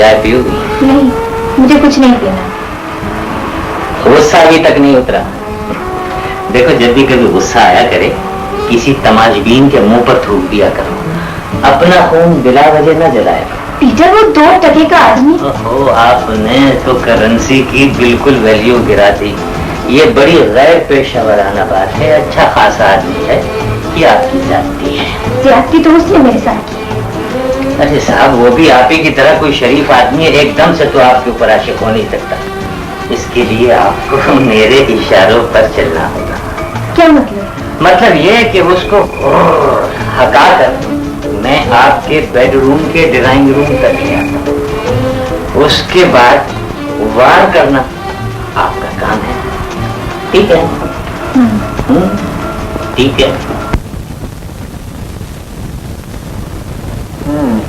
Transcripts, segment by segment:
चाय पियोगी? नहीं, मुझे कुछ नहीं पीना। गुस्सा अभी तक नहीं उतरा? देखो, जब भी कभी गुस्सा आया करे, किसी तमाशबीन के मुंह पर थूक दिया करो। अपना खून बिला वजह न जलाया करो। टीचर, वो 2 टके का आदमी। ओहो, आपने तो करेंसी की बिल्कुल वैल्यू गिरा दी। ये बड़ी गैर पेशेवराना बात है। अच्छा खासा आदमी है, ये आपकी जाती है। ज्यादती तो उसने मेरे साथ की। अरे साहब, वो भी आप ही की तरह कोई शरीफ आदमी है, एकदम से तो आपके ऊपर आशिक हो नहीं सकता। इसके लिए आपको मेरे इशारों पर चलना होगा। क्या मतलब? मतलब ये है कि उसको हका कर मैं आपके बेडरूम के ड्राइंग रूम तक ले आता। उसके बाद वार करना आपका काम है। ठीक है? ठीक है।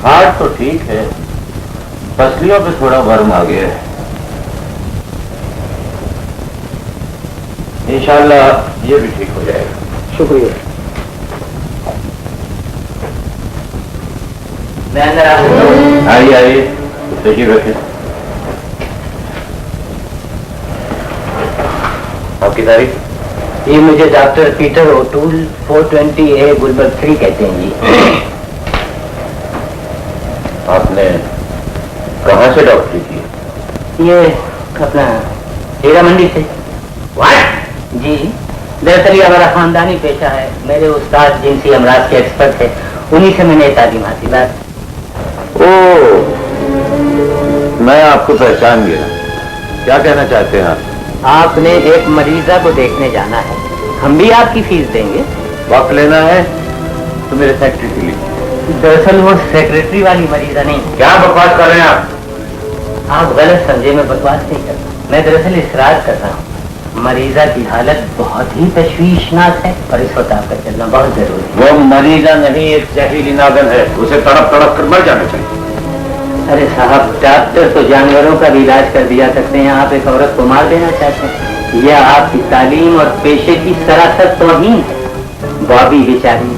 हार्ट तो ठीक है, पसलियों पे थोड़ा वर्म आ गया है। इंशाल्लाह ये भी ठीक हो जाएगा। शुक्रिया। मैं अंदर आ सकता हूँ? आइए आइए, तशरीफ रखें। आपकी तारीख? ये मुझे doctor Peter O'Toole 420A Gulberg 3 कहते हैं जी। आपने कहाँ से डॉक्टरी की? ये अपना हीरा मंडी से। व्हाट? जी, दरअसल ये हमारा खानदानी पेशा है। मेरे उस्ताद जिनसी अमराज के एक्सपर्ट थे, उन्हीं से मैंने तालीम हासिल है। ओह, मैं आपको पहचान गया। क्या कहना चाहते हैं आप? आपने एक मरीजा को देखने जाना है, हम भी आपकी फीस देंगे। वक्त लेना है तो मेरे सेक्रेटरी के लिए। दरअसल वो सेक्रेटरी वाली मरीजा नहीं। क्या बकवास कर रहे हैं आप गलत समझे, मैं बकवास नहीं करता। मैं दरअसल इसरार कर रहा हूँ। मरीजा की हालत बहुत ही तशवीशनाक है और इस वक्त आपका चलना बहुत जरूरी है। वो मरीजा नहीं, एक जहरीली नागन है, उसे तड़प तड़प कर मर जाना चाहिए। अरे साहब, डॉक्टर तो जानवरों का भी इलाज कर दिया करते हैं, आप एक औरत को मार देना चाहते हैं? यह आपकी तालीम और पेशे की सरासर तौहीन है। बॉबी बेचारी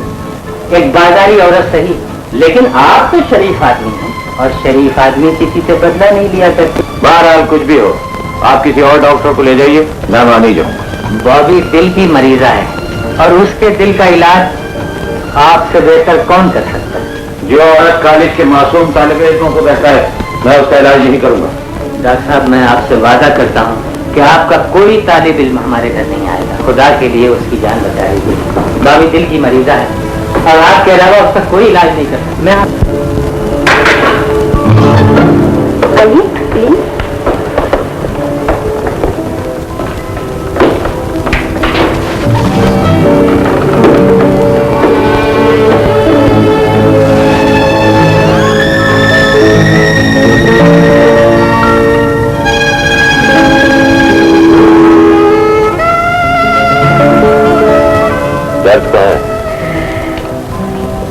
एक बाजारी औरत सही, लेकिन आप तो शरीफ आदमी हैं और शरीफ आदमी किसी से बदला नहीं लिया करते। बहरहाल कुछ भी हो, आप किसी और डॉक्टर को ले जाइए, मैं वहां नहीं जाऊंगा। बॉबी दिल की मरीजा है और उसके दिल का इलाज आपसे बेहतर कौन कर सकता है? जो औरत कॉलेज के मासूम तालिबे इल्मों को बहता है, मैं उसका इलाज नहीं करूंगा। डॉक्टर साहब, मैं आपसे वादा करता हूँ कि आपका कोई तालिब इल्म हमारे घर नहीं आएगा। खुदा के लिए उसकी जान बचा लीजिए। बॉबी दिल की मरीजा है और आपके अलावा उसका कोई इलाज नहीं कर सकता। मैं प्लीज।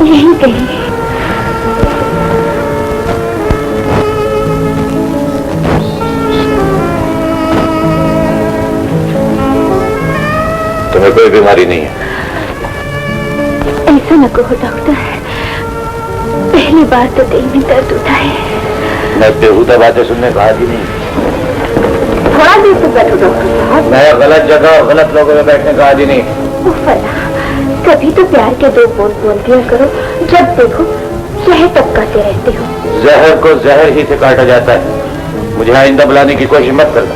यहीं कहीं। तुम्हें कोई बीमारी नहीं है? ऐसा न कहो डॉक्टर, पहली बार तो दिल में दर्द उठा है। मैं बेहुदा बातें सुनने का आदी नहीं। थोड़ा देर से बैठो डॉक्टर साहब। मैं गलत जगह और गलत लोगों में बैठने का आदी नहीं। कभी तो प्यार के 2 बोल बोल दिया करो, जब देखो जहर टपकाते रहते हो। जहर को जहर ही से काटा जाता है। मुझे आइंदा बुलाने की कोशिश मत करना।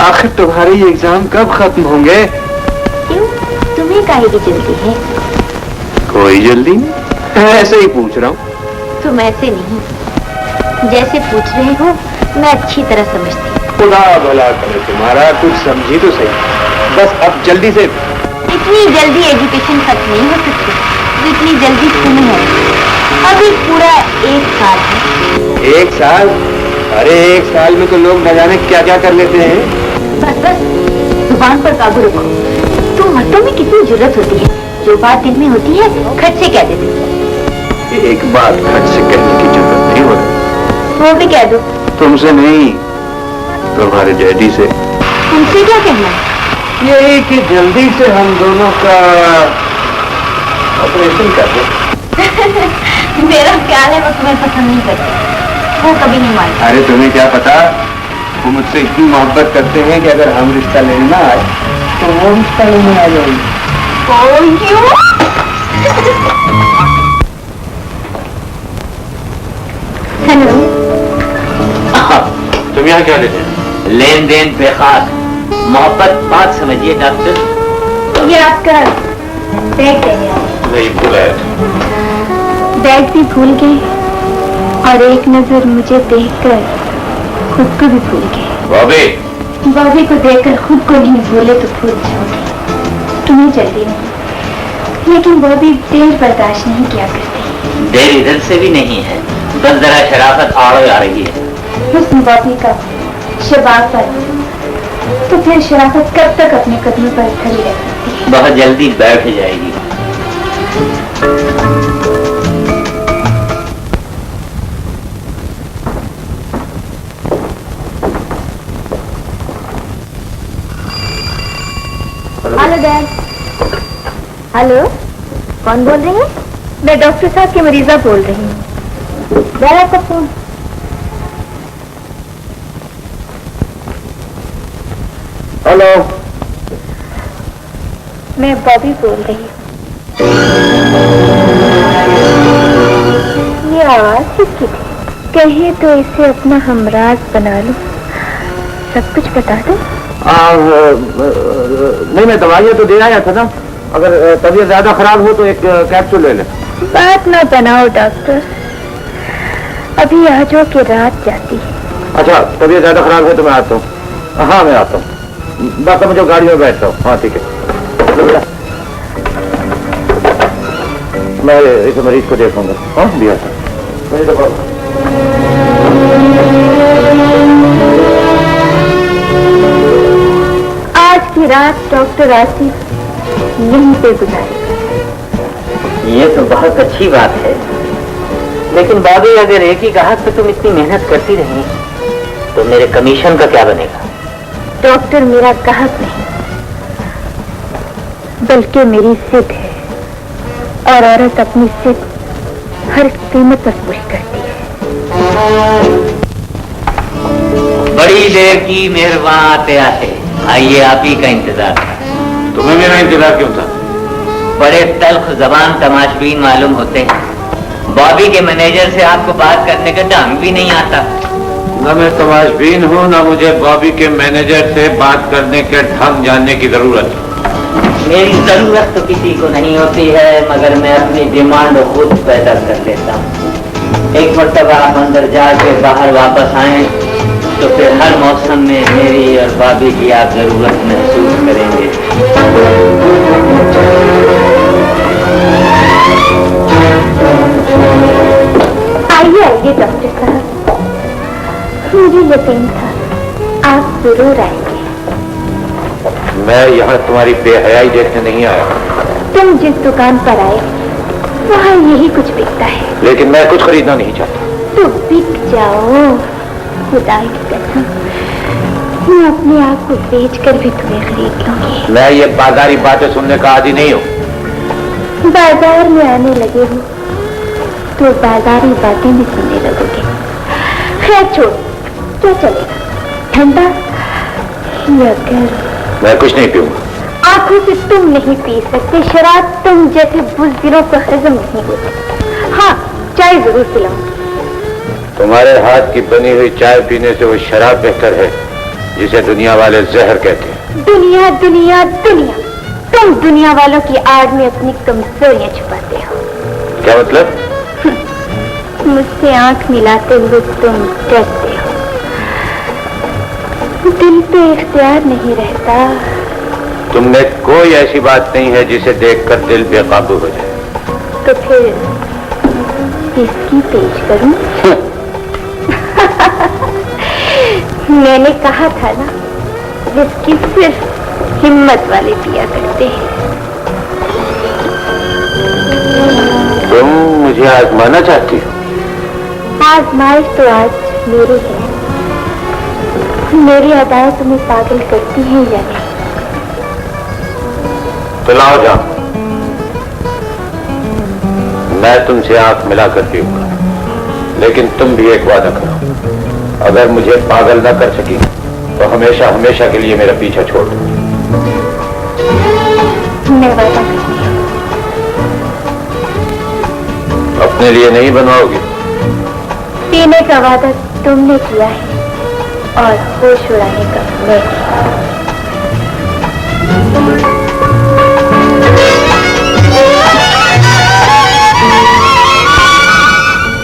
आखिर तुम्हारे ये एग्जाम कब खत्म होंगे? क्यों, तुम्हें काहे की जल्दी है? कोई जल्दी नहीं, ऐसे ही पूछ रहा हूँ। तुम ऐसे नहीं, जैसे पूछ रहे हो मैं अच्छी तरह समझती हूँ। खुदा भला करे तुम्हारा, कुछ समझी तो सही। बस अब जल्दी से। इतनी जल्दी एजुकेशन खत्म नहीं हो सकती जितनी जल्दी तुम्हें है। अभी पूरा 1 साल है। 1 साल? अरे 1 साल में तो लोग न जाने क्या क्या कर लेते हैं। बस जुबान पर काबू रखो। तुम मर्दों में कितनी जरूरत होती है, जो बात दिल में होती है खट से कह देते। एक बात खट से कहने की जरूरत नहीं होती। वो भी कह दो। तुमसे नहीं, तुम्हारे डैडी से। तुमसे क्या कहना है? यही कि जल्दी से हम दोनों का ऑपरेशन कर दो। मेरा ख्याल है वो तुम्हें पसंद नहीं करते, वो कभी नहीं मानते। अरे तुम्हें क्या पता, वो मुझसे इतनी मोहब्बत करते हैं कि अगर हम रिश्ता लेने ना आए तो वो रिश्ता लेने आ जाएंगे। क्यों? हेलो, तुम यहाँ क्या लेते हैं? लेन देन बेखास, मोहब्बत बात समझिए डॉक्टर। ये आपका बैग देने आए। नहीं भूला। बैग भी भूल गए और एक नजर मुझे देखकर खुद को भी भूल गए। बॉबी, बॉबी को देखकर खुद को नहीं भूले तो भूल जाओगे। तुम्हें जल्दी नहीं, लेकिन बॉबी देर बर्दाश्त नहीं किया करती। देर इधर से भी नहीं है, बस जरा शराफत आड़े आ रही है। हुस्न बॉबी का शबाफत, तो फिर शराफत कब तक अपने कदमों पर खड़ी रह सकती है? बहुत जल्दी बैठ जाएगी। Hello dad. हेलो, कौन बोल रही है? मैं डॉक्टर साहब की मरीजा बोल रही हूँ। डैड आपका फोन। हेलो, मैं बॉबी बोल रही हूँ। ये आवाज किसकी थी? कहे तो इसे अपना हमराज बना लो, सब कुछ बता दो। नहीं, मैं दवाइयाँ तो दे आया था ना। अगर तबीयत ज्यादा खराब हो तो एक कैप्सूल ले ले। बात ना बनाओ डॉक्टर, अभी आ जाओ कि रात जाती है। अच्छा, तबीयत ज्यादा खराब है तो मैं आता हूँ। हाँ, मैं आता हूँ। डॉक्टर, मुझे गाड़ी में बैठता हूँ। हाँ ठीक है, मैं इस मरीज को देखूंगा। हाँ भैया, आज की रात डॉक्टर आसिफ यहीं पे गुजारेगा। ये तो बहुत अच्छी बात है, लेकिन बॉबी अगर एक ही ग्राहक पे तुम इतनी मेहनत करती रही तो मेरे कमीशन का क्या बनेगा? डॉक्टर मेरा ग्राहक नहीं, बल्कि मेरी सिद्ध है, और औरत अपनी सिद्ध हर कीमत पर पूरी करती है। बड़ी देर की मेहरबान आते आते, आइए आप ही का इंतजार था। तुम्हें मेरा इंतजार क्यों था? बड़े तल्ख जबान तमाशबीन मालूम होते हैं। बॉबी के मैनेजर से आपको बात करने का ढंग भी नहीं आता। न मैं तमाशबीन हूँ, न मुझे बॉबी के मैनेजर से बात करने के ढंग जानने की जरूरत है। मेरी जरूरत तो किसी को नहीं होती है, मगर मैं अपनी डिमांड खुद पैदा कर लेता हूँ। एक मरतबा आप अंदर जाके बाहर वापस आए तो फिर हर मौसम में मेरी और बॉबी की आप जरूरत महसूस करेंगे। आइए आइए डॉक्टर साहब, मुझे यकीन था आप जरूर आएंगे। मैं यहाँ तुम्हारी बेहयाई देखने नहीं आया। तुम जिस दुकान पर आए वहाँ यही कुछ बिकता है। लेकिन मैं कुछ खरीदना नहीं चाहता। तो बिक जाओ, खुदा की कसम, मैं अपने आप को बेचकर भी तुम्हें खरीद लूंगी। मैं ये बाजारी बातें सुनने का आदी नहीं हूँ। बाजार में आने लगे हो तो बाजारी बातें भी सुनने लगोगे। खैर छोड़, क्या चलेगा, ठंडा या गर्म? मैं कुछ नहीं पीऊंगा। आंखों से तुम नहीं पी सकते शराब, तुम जैसे बुज़दिलों को हजम नहीं होता। हाँ, चाय जरूर पिलाऊंगी। तुम्हारे हाथ की बनी हुई चाय पीने से वो शराब बेहतर है जिसे दुनिया वाले जहर कहते हैं। दुनिया दुनिया दुनिया, तुम दुनिया वालों की आड़ में अपनी कमजोरियां छुपाते हो। क्या मतलब? मुझसे आंख मिलाते हुए तुम डरते हो। दिल पे इख्तियार नहीं रहता। तुमने कोई ऐसी बात नहीं है जिसे देखकर दिल बेकाबू हो जाए। तो फिर किसकी पेश करूं? मैंने कहा था ना, जिसकी सिर्फ हिम्मत वाले पिया करते हैं। तुम मुझे आजमाना चाहती हो? आजमाइश तो आज मेरी है। मेरी अदाएं तुम्हें पागल करती हैं या नहीं? तो लाओ जाओ, मैं तुमसे आंख मिला कर पीऊंगा, लेकिन तुम भी एक वादा करो, अगर मुझे पागल न कर सकी तो हमेशा हमेशा के लिए मेरा पीछा छोड़ दो। मैं वादा करती हूँ। अपने लिए नहीं बनवाओगी? पीने का वादा तुमने किया है और होश उड़ाने का मैं।